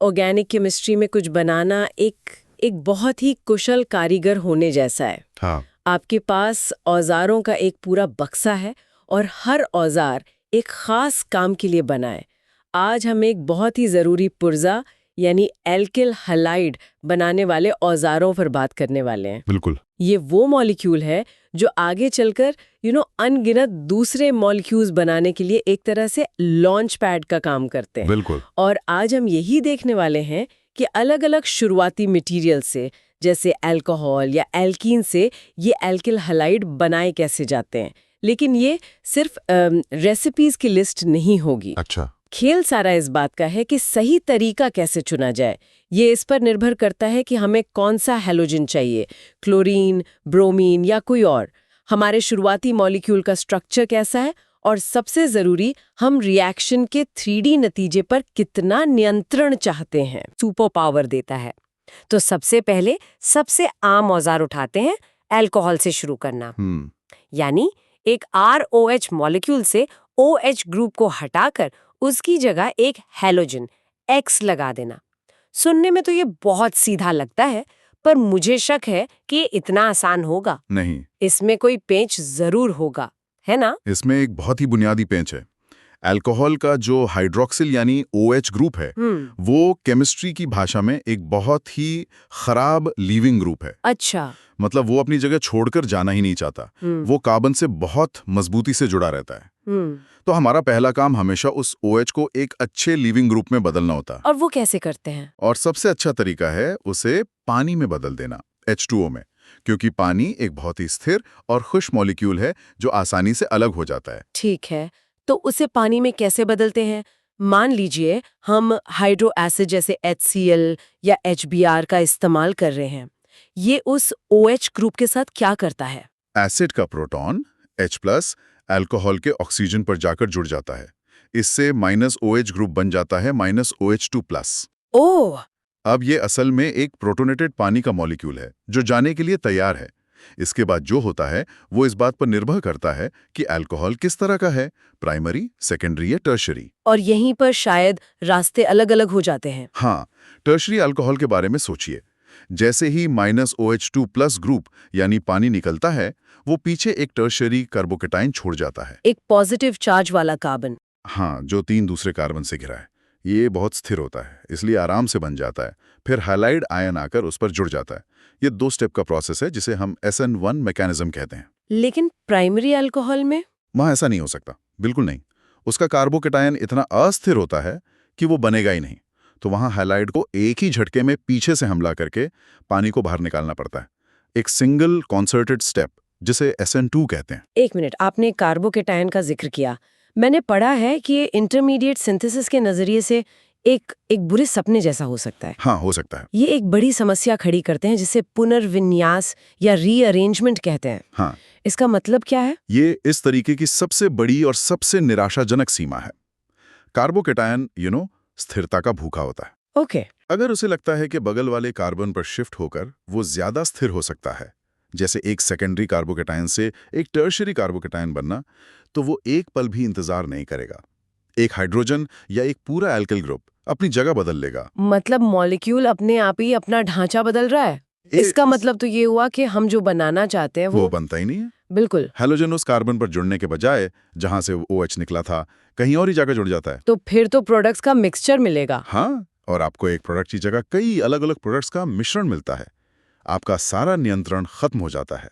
Organic chemistry में कुछ बनाना एक बहुत ही कुशल कारीगर होने जैसा है। हाँ। आपके पास औजारों का एक पूरा बक्सा है और हर औजार एक खास काम के लिए बना है। आज हम एक बहुत ही ज़रूरी पुर्जा यानी एल्किल हलाइड बनाने वाले औजारों पर बात करने वाले हैं। बिल्कुल। ये वो मॉलिक्यूल है जो आगे चलकर अनगिनत दूसरे मॉलिक्यूल्स बनाने के लिए एक तरह से लॉन्च पैड का काम करते हैं। बिल्कुल। और आज हम यही देखने वाले हैं कि अलग अलग शुरुआती मटेरियल से, जैसे अल्कोहल या एल्कीन से, ये एल्किल हलाइड बनाए कैसे जाते हैं। लेकिन ये सिर्फ रेसिपीज की लिस्ट नहीं होगी। अच्छा। खेल सारा इस बात का है कि सही तरीका कैसे चुना जाए। ये इस पर निर्भर करता है कि हमें कौन सा हैलोजन चाहिए, क्लोरीन, ब्रोमीन या कोई और। हमारे शुरुआती मॉलिक्यूल का स्ट्रक्चर कैसा है और सबसे जरूरी, हम रिएक्शन के 3D नतीजे पर कितना नियंत्रण चाहते हैं। सुपर पावर देता है। तो सबसे पहले सबसे आम औजार उठाते हैं, अल्कोहल से शुरू करना। यानी एक ROH मॉलिक्यूल से OH ग्रुप को हटाकर उसकी जगह एक हैलोजन X लगा देना। सुनने में तो ये बहुत सीधा लगता है, पर मुझे शक है कि ये इतना आसान होगा नहीं। इसमें कोई पेंच जरूर होगा, है ना? इसमें एक बहुत ही बुनियादी पेंच है। अल्कोहल का जो हाइड्रोक्सिल यानी OH ग्रुप है, वो केमिस्ट्री की भाषा में एक बहुत ही खराब लीविंग ग्रुप है। अच्छा। मतलब वो अपनी जगह छोड़कर जाना ही नहीं चाहता। वो कार्बन से बहुत मजबूती से जुड़ा रहता है। तो हमारा पहला काम हमेशा उस OH को एक अच्छे लीविंग ग्रुप में बदलना होता है। और वो कैसे करते हैं? और सबसे अच्छा तरीका है उसे पानी में बदल देना, H2O में, क्योंकि पानी एक बहुत ही स्थिर और खुश मॉलिक्यूल है जो आसानी से अलग हो जाता है। ठीक है, तो उसे पानी में कैसे बदलते हैं? मान लीजिए हम हाइड्रो एसिड जैसे HCl या HBr का इस्तेमाल कर रहे हैं। ये उस OH ग्रुप के साथ क्या करता है? एसिड का प्रोटॉन H+ अल्कोहल के ऑक्सीजन पर जाकर जुड़ जाता है। इससे -OH ग्रुप बन जाता है -OH2+। ओह! अब ये असल में एक प्रोटोनेटेड पानी का मॉलिक्यूल है जो जाने के लिए तैयार है। इसके बाद जो होता है वो इस बात पर निर्भर करता है कि अल्कोहल किस तरह का है, प्राइमरी, सेकेंडरी या टर्शरी। और यहीं पर शायद रास्ते अलग-अलग हो जाते हैं। हाँ, टर्शरी अल्कोहल के बारे में सोचिए। जैसे ही -OH2+ ग्रुप यानी पानी निकलता है, वो पीछे एक टर्शरी कार्बोकेटाइन छोड़ जाता है। एक पॉजिटिव चार्ज वाला कार्बन। हाँ, जो 3 दूसरे कार्बन से घिरा है। ये बहुत स्थिर होता है, इसलिए आराम से बन जाता है। फिर हैलाइड आयन आकर उस पर जुड़ जाता है। ये 2 स्टेप का प्रोसेस है जिसे हम SN1 मैकेनिज्म कहते हैं। लेकिन प्राइमरी अल्कोहल में? वहाँ ऐसा नहीं हो सकता, बिल्कुल नहीं। उसका कार्बोकेटाइन इतना अस्थिर होता है कि वो बनेगा ही नहीं। तो वहाँ हैलाइड को एक ही झटके में पीछे से हमला करके पानी को बाहर निकालना पड़ता है। एक सिंगल कॉन्सर्टेड स्टेप, जिसे SN2 कहते हैं। एक मिनट, आपने कार्बोकेटाइन का जिक्र किया। मैंने पढ़ा है कि ये इंटरमीडिएट सिंथेसिस के नजरिए से एक बुरे सपने जैसा हो सकता है। हाँ, हो सकता है। ये एक बड़ी समस्या खड़ी करते हैं जिसे पुनर्विन्यास या रीअरेंजमेंट कहते हैं। हाँ। इसका मतलब क्या है? ये इस तरीके की सबसे बड़ी और सबसे निराशाजनक सीमा है। कार्बोकेटाइन स्थिरता का भूखा होता है। ओके। अगर उसे लगता है कि बगल वाले कार्बन पर शिफ्ट होकर वो ज्यादा स्थिर हो सकता है, जैसे एक सेकेंडरी कार्बोकेटाइन से एक टर्शरी कार्बोकेटाइन बनना, तो वो एक पल भी इंतजार नहीं करेगा। एक हाइड्रोजन या एक पूरा एल्किल ग्रुप अपनी जगह बदल लेगा। मतलब मॉलिक्यूल अपने आप ही अपना ढांचा बदल रहा है। इसका मतलब तो ये हुआ कि हम जो बनाना चाहते हैं वो बनता ही नहीं है। बिल्कुल। हैलोजन उस कार्बन पर जुड़ने के बजाय जहां से OH निकला था, कहीं और ही जाकर जुड़ जाता है। तो फिर तो प्रोडक्ट्स का मिक्सचर मिलेगा। हाँ, और आपको एक प्रोडक्ट की जगह कई अलग अलग प्रोडक्ट्स का मिश्रण मिलता है। आपका सारा नियंत्रण खत्म हो जाता है।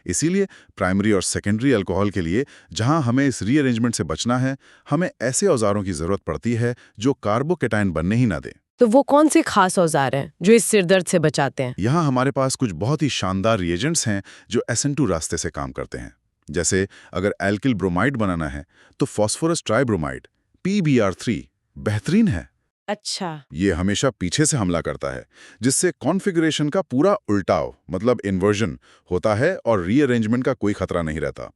इसीलिए प्राइमरी और सेकेंडरी अल्कोहल के लिए जहां हमें इस रीअरेंजमेंट से बचना है, हमें ऐसे औजारों की जरूरत पड़ती है जो कार्बोकेटाइन बनने ही ना दें। तो वो कौन से खास औजार हैं जो इस सिरदर्द से बचाते हैं? यहाँ हमारे पास कुछ बहुत ही शानदार रिएजेंट्स हैं जो SN2 रास्ते से काम करते हैं। जैसे अगर एल्किल ब्रोमाइड बनाना है तो फॉस्फोरस ट्राइब्रोमाइड PBr3 बेहतरीन है। अच्छा। ये हमेशा पीछे से हमला करता है, जिससे कॉन्फ़िगरेशन का पूरा उल्टाव मतलब इन्वर्जन होता है और रीअरेंजमेंट का कोई खतरा नहीं रहता।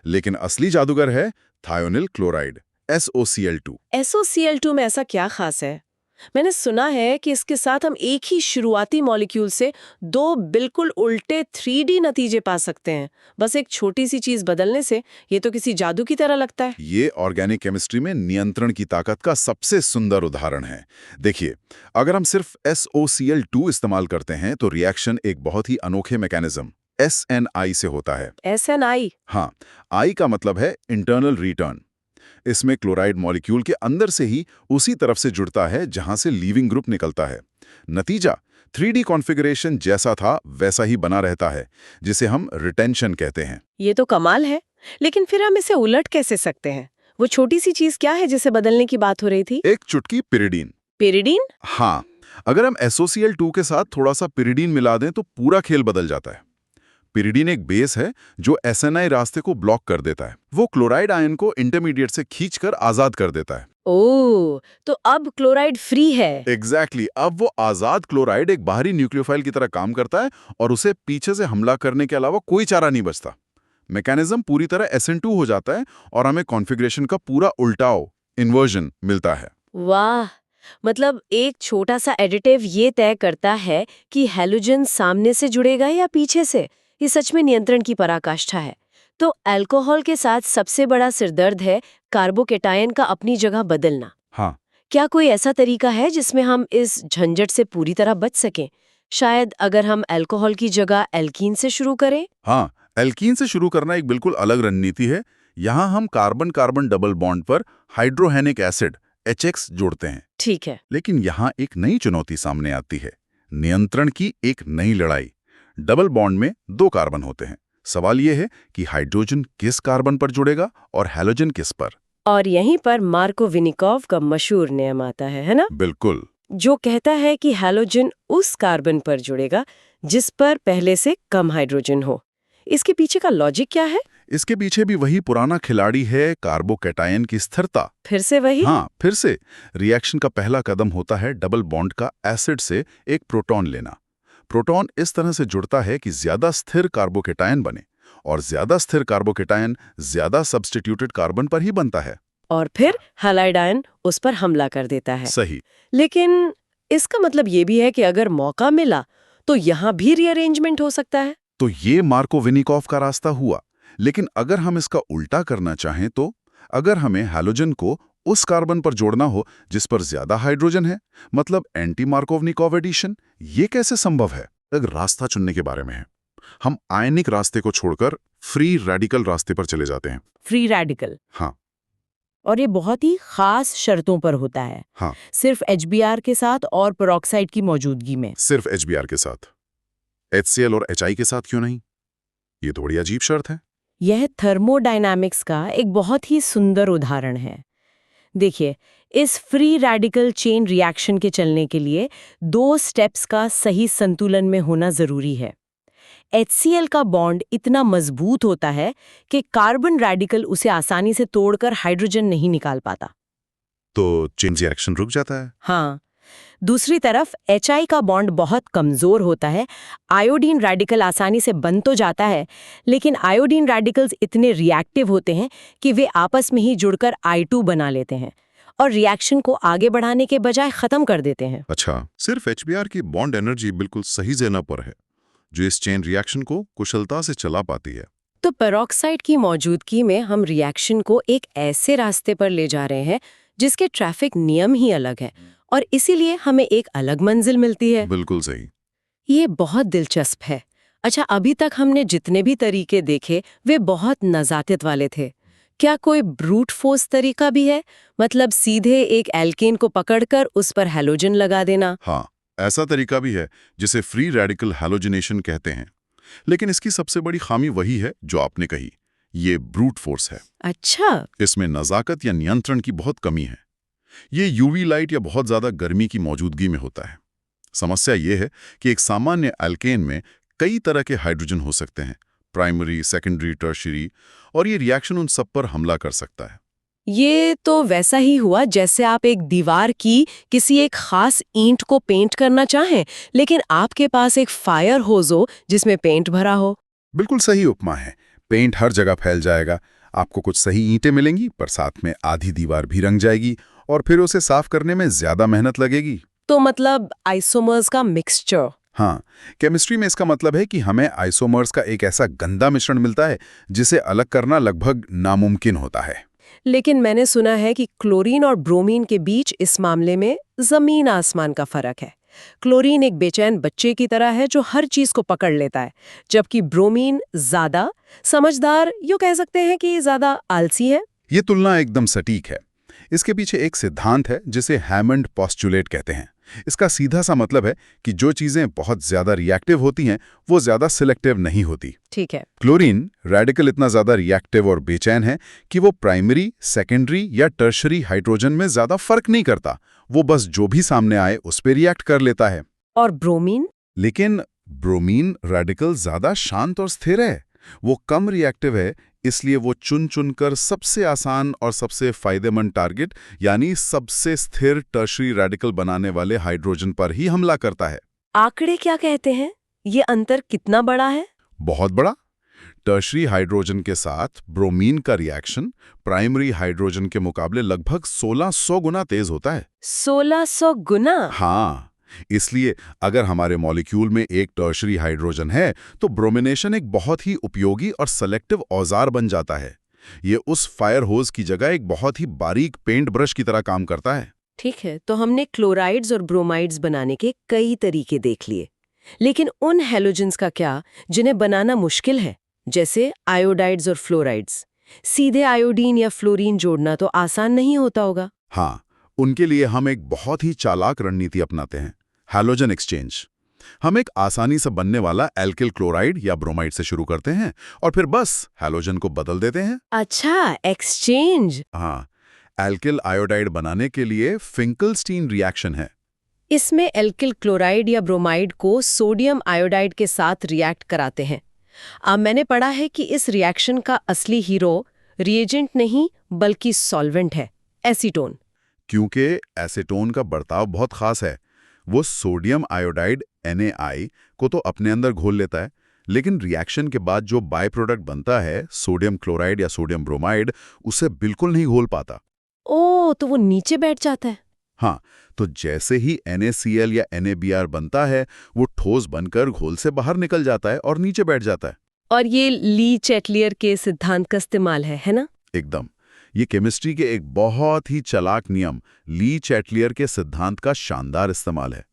लेकिन असली जादूगर है थायोनिल क्लोराइड SOCl2। SOCl2 में ऐसा क्या खास है? मैंने सुना है कि इसके साथ हम एक ही शुरुआती मॉलिक्यूल से दो बिल्कुल उल्टे 3D नतीजे पा सकते हैं, बस एक छोटी सी चीज बदलने से। ये तो किसी जादू की तरह लगता है। ये ऑर्गेनिक केमिस्ट्री में नियंत्रण की ताकत का सबसे सुंदर उदाहरण है। देखिए, अगर हम सिर्फ SOCl2 इस्तेमाल करते हैं तो रिएक्शन एक बहुत ही अनोखे मैकेनिज्म SNI से होता है। SNI? हाँ, I का मतलब है इंटरनल रिटर्न। इसमें क्लोराइड मॉलिक्यूल के अंदर से ही उसी तरफ से जुड़ता है जहां से लीविंग ग्रुप निकलता है। नतीजा 3D कॉन्फ़िगरेशन जैसा था वैसा ही बना रहता है, जिसे हम रिटेंशन कहते हैं। ये तो कमाल है। लेकिन फिर हम इसे उलट कैसे सकते हैं? वो छोटी सी चीज क्या है जिसे बदलने की बात हो रही थी? एक चुटकी पिरिडीन। पेरिडीन? हाँ, अगर हम SOCl2 के साथ थोड़ा सा पिरिडीन मिला दें तो पूरा खेल बदल जाता है। पिरिडीन एक बेस है जो SNI रास्ते को ब्लॉक कर देता है। वो क्लोराइड आयन को इंटरमीडिएट से खींचकर आजाद कर देता है। ओह, तो अब क्लोराइड फ्री है। एग्जैक्टली अब वो आजाद क्लोराइड एक बाहरी न्यूक्लियोफाइल की तरह काम करता है और उसे पीछे से हमला करने के अलावा कोई चारा नहीं बचता। मैकेनिज्म पूरी तरह SN2 हो जाता है और हमें कॉन्फ़िगरेशन का पूरा उल्टाव, इन्वर्जन मिलता है। वाह, मतलब एक छोटा सा एडिटिव ये तय करता है कि हैलोजन सामने से जुड़ेगा या पीछे से। ये सच में नियंत्रण की पराकाष्ठा है। तो अल्कोहल के साथ सबसे बड़ा सिरदर्द है कार्बोकेटायन का अपनी जगह बदलना। हाँ, क्या कोई ऐसा तरीका है जिसमें हम इस झंझट से पूरी तरह बच सकें? शायद अगर हम अल्कोहल की जगह एल्कीन से शुरू करें? हाँ, एल्कीन से शुरू करना एक बिल्कुल अलग रणनीति है। यहाँ हम कार्बन-कार्बन डबल बॉन्ड पर हाइड्रोहेनिक एसिड HX जोड़ते हैं। ठीक है। लेकिन यहाँ एक नई चुनौती सामने आती है, नियंत्रण की एक नई लड़ाई। डबल बॉन्ड में 2 कार्बन होते हैं। सवाल यह है कि हाइड्रोजन किस कार्बन पर जुड़ेगा और हैलोजन किस पर? और यहीं पर मार्कोविनिकॉव का मशहूर नियम आता है ना? बिल्कुल। जो कहता है कि हैलोजन उस कार्बन पर जुड़ेगा जिस पर पहले से कम हाइड्रोजन हो। इसके पीछे का लॉजिक क्या है? इसके पीछे भी वही पुराना खिलाड़ी है, कार्बोकैटायन की स्थिरता। फिर से वही? हाँ, फिर से। रिएक्शन का पहला कदम होता है डबल बॉन्ड का एसिड से एक प्रोटॉन लेना। प्रोटॉन इस तरह से जुड़ता है कि ज्यादा स्थिर कार्बोकैटायन बने, और ज्यादा स्थिर कार्बोकैटायन ज्यादा सब्स्टिट्यूटेड कार्बन पर ही बनता है। और फिर हैलाइड आयन उस पर हमला कर देता है। सही। लेकिन इसका मतलब ये भी है कि अगर मौका मिला तो यहाँ भी रीअरेंजमेंट हो सकता है। तो ये मार्कोविनिकॉव का रास्ता हुआ। लेकिन अगर हम इसका उल्टा करना चाहें तो अगर हमें हैलोजन को उस कार्बन पर जोड़ना हो जिस पर ज्यादा हाइड्रोजन है, मतलब एंटी मार्कोवनिकॉव एडिशन, ये कैसे संभव है? एक रास्ता चुनने के बारे में है। हम आयनिक रास्ते को छोड़कर फ्री रेडिकल रास्ते पर चले जाते हैं। Free radical? हाँ। और ये बहुत ही खास शर्तों पर होता है। हाँ, सिर्फ HBr के साथ और पेरोक्साइड की मौजूदगी में? सिर्फ HBr के साथ। HCl और HI के साथ क्यों नहीं? ये थोड़ी अजीब शर्त है। यह थर्मोडायनामिक्स का एक बहुत ही सुंदर उदाहरण है। देखिए, इस फ्री रेडिकल चेन रिएक्शन के चलने के लिए 2 स्टेप्स का सही संतुलन में होना जरूरी है। HCl का बॉन्ड इतना मजबूत होता है कि कार्बन रेडिकल उसे आसानी से तोड़कर हाइड्रोजन नहीं निकाल पाता। तो चेन रिएक्शन रुक जाता है। हाँ। दूसरी तरफ HI का बॉन्ड बहुत कमजोर होता है। आयोडीन रेडिकल आसानी से बन तो जाता है, लेकिन आयोडीन रेडिकल्स इतने रिएक्टिव होते हैं कि वे आपस में ही जुड़कर I2 बना लेते हैं और रिएक्शन को आगे बढ़ाने के बजाय खत्म कर देते हैं। अच्छा, सिर्फ HBr की बॉन्ड एनर्जी बिल्कुल सही जगह पर है जो इस चेन रिएक्शन को कुशलता से चला पाती है। तो पेरोक्साइड की मौजूदगी में हम रिएक्शन को एक ऐसे रास्ते पर ले जा रहे हैं जिसके ट्रैफिक नियम ही अलग है, और इसीलिए हमें एक अलग मंजिल मिलती है। बिल्कुल सही। ये बहुत दिलचस्प है। अच्छा, अभी तक हमने जितने भी तरीके देखे वे बहुत नजाकत वाले थे। क्या कोई ब्रूट फोर्स तरीका भी है? मतलब सीधे एक एल्केन को पकड़कर उस पर हैलोजन लगा देना? हाँ, ऐसा तरीका भी है जिसे फ्री रेडिकल हैलोजिनेशन कहते हैं। लेकिन इसकी सबसे बड़ी खामी वही है जो आपने कही, ये ब्रूट फोर्स है। अच्छा। इसमें नजाकत या नियंत्रण की बहुत कमी है। ये यूवी लाइट या बहुत ज्यादा गर्मी की मौजूदगी में होता है। समस्या ये है कि एक सामान्य एल्केन में कई तरह के हाइड्रोजन हो सकते हैं, प्राइमरी, सेकेंडरी, टर्शियरी, और ये रिएक्शन उन सब पर हमला कर सकता है। ये तो वैसा ही हुआ जैसे आप एक दीवार की किसी एक खास ईंट को पेंट करना चाहें, लेकिन आपके पास एक फायर होज हो जिसमें पेंट भरा हो। बिल्कुल सही उपमा है। पेंट हर जगह फैल जाएगा, आपको कुछ सही ईंटें मिलेंगी पर साथ में आधी दीवार भी रंग जाएगी और फिर उसे साफ करने में ज्यादा मेहनत लगेगी। तो मतलब आइसोमर्स का मिक्सचर। हाँ, केमिस्ट्री में इसका मतलब है कि हमें आइसोमर्स का एक ऐसा गंदा मिश्रण मिलता है जिसे अलग करना लगभग नामुमकिन होता है। लेकिन मैंने सुना है कि क्लोरीन और ब्रोमीन के बीच इस मामले में जमीन आसमान का फर्क है। क्लोरीन एक बेचैन बच्चे की तरह है जो हर चीज को पकड़ लेता है, जबकि ब्रोमीन ज्यादा समझदार, यूं कह सकते हैं कि ज्यादा आलसी है। ये तुलना एकदम सटीक है। इसके पीछे एक सिद्धांत है जिसे हैमंड पॉस्टुलेट कहते हैं। इसका सीधा सा मतलब है कि जो चीजें बहुत ज्यादा रिएक्टिव होती हैं वो ज्यादा सिलेक्टिव नहीं होती। ठीक है। क्लोरीन रेडिकल इतना ज्यादा रिएक्टिव और बेचैन है कि वो प्राइमरी, सेकेंडरी या टर्शरी हाइड्रोजन में ज्यादा फर्क नहीं करता। वो बस जो भी सामने आए उस पर रिएक्ट कर लेता है। और ब्रोमीन? लेकिन ब्रोमीन रेडिकल ज्यादा शांत और स्थिर है। वो कम रिएक्टिव है, इसलिए वो चुन चुनकर सबसे आसान और सबसे फायदेमंद टारगेट यानी सबसे स्थिर टर्शरी रेडिकल बनाने वाले हाइड्रोजन पर ही हमला करता है। आंकड़े क्या कहते हैं? ये अंतर कितना बड़ा है? बहुत बड़ा। टर्शरी हाइड्रोजन के साथ ब्रोमीन का रिएक्शन प्राइमरी हाइड्रोजन के मुकाबले लगभग 1600 गुना तेज होता है। 1600 गुना? हाँ, इसलिए अगर हमारे मॉलिक्यूल में एक टर्शरी हाइड्रोजन है तो ब्रोमिनेशन एक बहुत ही उपयोगी और सेलेक्टिव औजार बन जाता है। ये उस फायर होज की जगह एक बहुत ही बारीक पेंट ब्रश की तरह काम करता है। ठीक है, तो हमने क्लोराइड्स और ब्रोमाइड्स बनाने के कई तरीके देख लिए, लेकिन उन हैलोजेंस का क्या जिन्हें बनाना मुश्किल है, जैसे आयोडाइड्स और फ्लोराइड्स? सीधे आयोडीन या फ्लोरीन जोड़ना तो आसान नहीं होता होगा। हाँ, उनके लिए हम एक बहुत ही चालाक रणनीति अपनाते हैं, हैलोजन एक्सचेंज। हम एक आसानी से बनने वाला एल्किल क्लोराइड या ब्रोमाइड से शुरू करते हैं और फिर बस हैलोजन को बदल देते हैं। अच्छा, एक्सचेंज। हाँ, एल्किल आयोडाइड बनाने के लिए फिंकलस्टीन रिएक्शन है। इसमें एल्किल क्लोराइड या ब्रोमाइड को सोडियम आयोडाइड के साथ रिएक्ट कराते हैं। अब मैंने पढ़ा है कि इस रिएक्शन का असली हीरो रिएजेंट नहीं बल्कि सॉल्वेंट है, एसीटोन। क्योंकि एसीटोन का बर्ताव बहुत खास है। वो सोडियम आयोडाइड Na को तो अपने अंदर घोल लेता है, लेकिन रिएक्शन के बाद जो बाय प्रोडक्ट बनता है सोडियम क्लोराइड या सोडियम ब्रोमाइड, उसे बिल्कुल नहीं घोल पाता। ओह, तो वो नीचे बैठ जाता है। हाँ, तो जैसे ही NaCl या NaBr बनता है वो ठोस बनकर घोल से बाहर निकल जाता है और नीचे बैठ जाता है। और ये ली चैटलियर के सिद्धांत का इस्तेमाल है ना? एकदम। ये केमिस्ट्री के एक बहुत ही चालाक नियम ली चैटलियर के सिद्धांत का शानदार इस्तेमाल है।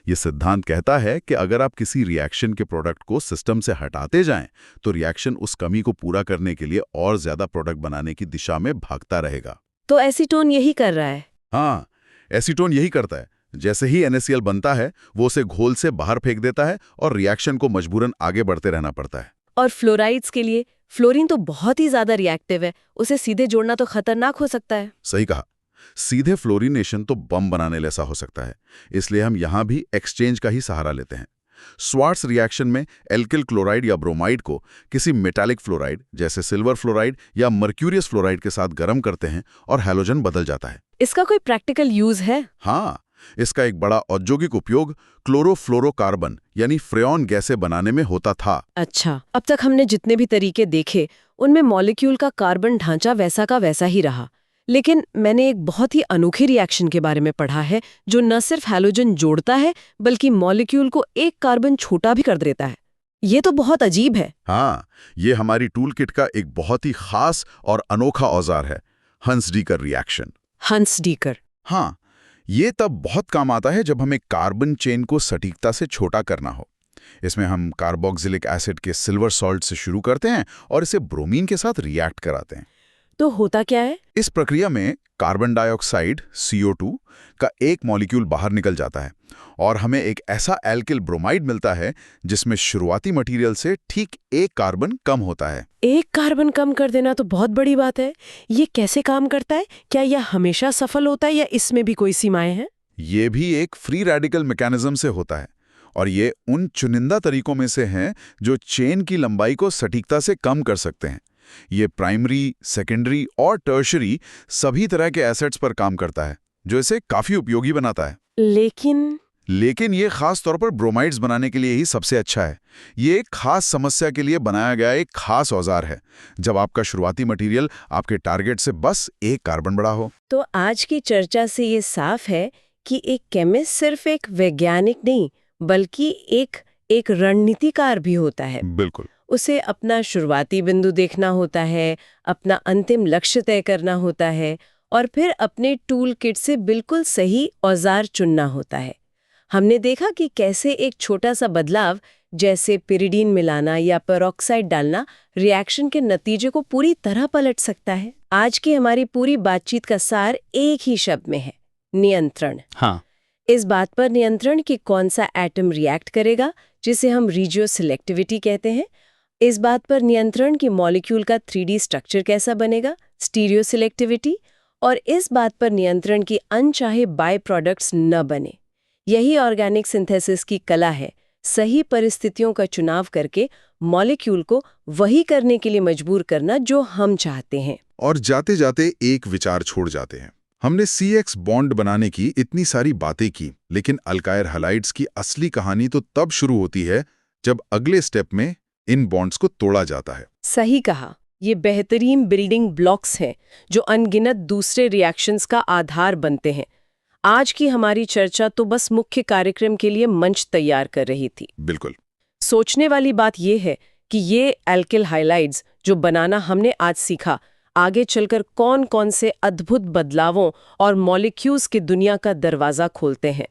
ये सिद्धांत कहता है कि अगर आप किसी रिएक्शन के प्रोडक्ट को सिस्टम से हटाते जाएं, तो रिएक्शन उस कमी को पूरा करने के लिए और ज्यादा प्रोडक्ट बनाने की दिशा में भागता रहेगा। तो एसीटोन यही कर रहा है। हाँ, एसीटोन यही करता है। जैसे ही NaCl बनता है वो उसे घोल से बाहर फेंक देता है और रिएक्शन को मजबूरन आगे बढ़ते रहना पड़ता है। और फ्लोराइड्स के लिए फ्लोरीन तो बहुत ही ज्यादा रिएक्टिव है, उसे सीधे जोड़ना तो खतरनाक हो सकता है। सही कहा। सीधे फ्लोरीनेशन तो बम बनाने जैसा हो सकता है, इसलिए हम यहां भी एक्सचेंज का ही सहारा लेते हैं। स्वार्ट्स रिएक्शन में एल्किल क्लोराइड या ब्रोमाइड को किसी मेटालिक फ्लोराइड जैसे सिल्वर फ्लोराइड या मर्क्यूरियस फ्लोराइड के साथ गर्म करते हैं और हैलोजन बदल जाता है। इसका कोई प्रैक्टिकल यूज है? हाँ, इसका एक बड़ा औद्योगिक उपयोग क्लोरोफ्लोरोकार्बन यानी फ्रेऑन गैसें बनाने में होता था। अच्छा, अब तक हमने जितने भी तरीके देखे उनमें मॉलिक्यूल का कार्बन ढांचा वैसा का वैसा ही रहा, लेकिन मैंने एक बहुत ही अनोखी रिएक्शन के बारे में पढ़ा है जो न सिर्फ हैलोजन जोड़ता है बल्कि मॉलिक्यूल को एक कार्बन छोटा भी कर देता है। ये तो बहुत अजीब है। हाँ, ये हमारी टूल किट का एक बहुत ही खास और अनोखा औजार है, हंस-डीकर रिएक्शन। हंस-डीकर? हाँ, ये तब बहुत काम आता है जब हमें कार्बन चेन को सटीकता से छोटा करना हो। इसमें हम कार्बोक्सिलिक एसिड के सिल्वर सॉल्ट से शुरू करते हैं और इसे ब्रोमीन के साथ रिएक्ट कराते हैं। तो होता क्या है? इस प्रक्रिया में कार्बन डाइऑक्साइड CO2 का एक मॉलिक्यूल बाहर निकल जाता है और हमें एक ऐसा एल्किल ब्रोमाइड मिलता है जिसमें शुरुआती मटेरियल से ठीक एक कार्बन कम होता है। एक कार्बन कम कर देना तो बहुत बड़ी बात है। ये कैसे काम करता है? क्या यह हमेशा सफल होता है या इसमें भी कोई सीमाएं हैं? ये भी एक फ्री रेडिकल मैकेनिज्म से होता है और ये उन चुनिंदा तरीकों में से हैं जो चेन की लंबाई को सटीकता से कम कर सकते हैं। ये प्राइमरी, सेकेंडरी और टर्शरी सभी तरह के एसेट्स पर काम करता है, जो इसे काफी उपयोगी बनाता है। लेकिन ये खास तौर पर ब्रोमाइड्स बनाने के लिए ही सबसे अच्छा है। ये एक खास समस्या के लिए बनाया गया एक खास औजार है, जब आपका शुरुआती मटेरियल आपके टारगेट से बस 1 कार्बन बड़ा हो। तो आज की चर्चा से ये साफ है कि एक केमिस्ट सिर्फ एक वैज्ञानिक नहीं, बल्कि एक रणनीतिकार भी होता है। बिल्कुल। उसे अपना शुरुआती बिंदु देखना होता है, अपना अंतिम लक्ष्य तय करना होता है और फिर अपने टूल किट से बिल्कुल सही औजार चुनना होता है। हमने देखा कि कैसे एक छोटा सा बदलाव जैसे पिरिडीन मिलाना या पेरोक्साइड डालना रिएक्शन के नतीजे को पूरी तरह पलट सकता है। आज की हमारी पूरी बातचीत का सार एक ही शब्द में है, नियंत्रण। हाँ। इस बात पर नियंत्रण कि कौन सा एटम रिएक्ट करेगा, जिसे हम रीजियो सिलेक्टिविटी कहते हैं। इस बात पर नियंत्रण कि मॉलिक्यूल का 3D स्ट्रक्चर कैसा बनेगा, स्टीरियो सिलेक्टिविटी। और इस बात पर नियंत्रण की अनचाहे बाय प्रोडक्ट्स न बने। यही ऑर्गेनिक सिंथेसिस की कला है, सही परिस्थितियों का चुनाव करके मॉलिक्यूल को वही करने के लिए मजबूर करना जो हम चाहते हैं। और जाते जाते एक विचार छोड़ जाते हैं। हमने CX बॉन्ड बनाने की इतनी सारी बातें की, लेकिन अल्काइल हैलाइड्स की असली कहानी तो तब शुरू होती है जब अगले स्टेप में इन बॉन्ड्स को तोड़ा जाता है। सही कहा, ये बेहतरीन बिल्डिंग ब्लॉक्स हैं जो अनगिनत दूसरे रिएक्शंस का आधार बनते हैं। आज की हमारी चर्चा तो बस मुख्य कार्यक्रम के लिए मंच तैयार कर रही थी। बिल्कुल। सोचने वाली बात यह है कि ये अल्किल हाइलाइड्स जो बनाना हमने आज सीखा, आगे चलकर कौन कौन से अद्भुत बदलावों और मॉलिक्यूल्स की दुनिया का दरवाजा खोलते हैं।